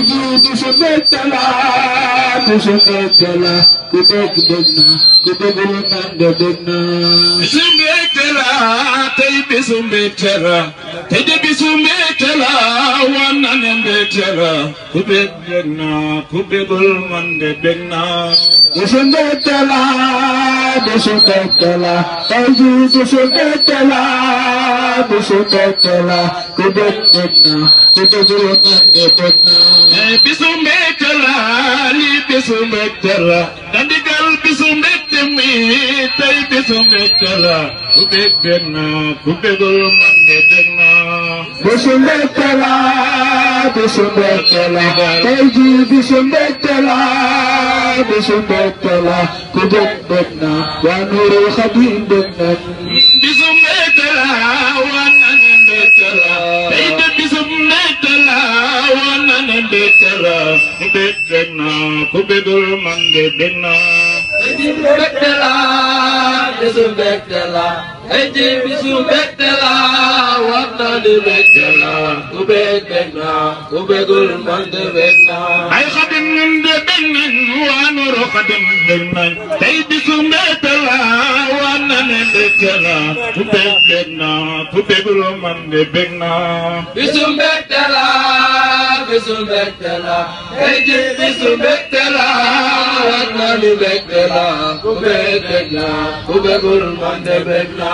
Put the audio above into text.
jii bisu mbégte la bisu mbégte la ku dégg dégg na ku déggul man de dégg na. bisu mbégte la tey bisu mbégte la tey de bisu mbégte la wan na ne mbégte la ku dégg dégg na ku déggul man de dégg na. bisu mbégte la bisu mbégte la tey jii bisu mbégte la bisu mbégte la ku dégg dégg na ku déggul man de dégg na. bisu mbégte la lii bisu mbégte la dandigal bisu mbégte mi tey bisu mbégte la ku dégg dégg na ku déggul man de dégg na. bisu mbégte la bisu mbégte la tey jii bisu mbégte la bisu mbégte la ku dégg dégg na waa Nuurul Xadiim dégg na. bisu mbégte la waa nane mbégte la tey de bisu mbégte la waa nane mbégte la ku dégg dégg na ku déggul man de dégg na. bisu mbégte la bisu mbégte la tey jii bisu mbégte la waa nane mbégte la ku dégg dégg na ku déggul man de dégg na. ay Xaadim de dégg nañ waa Nuurul Xadiim dégg nañ tey bisu mbégte la waa nane mbégte la ku dégg dégg na ku déggul man de dégg na. bisu mbégte la bisu mbégte la tey jii bisu mbégte la waa nane mbégte la ku dégg dégg na ku déggul man de dégg na.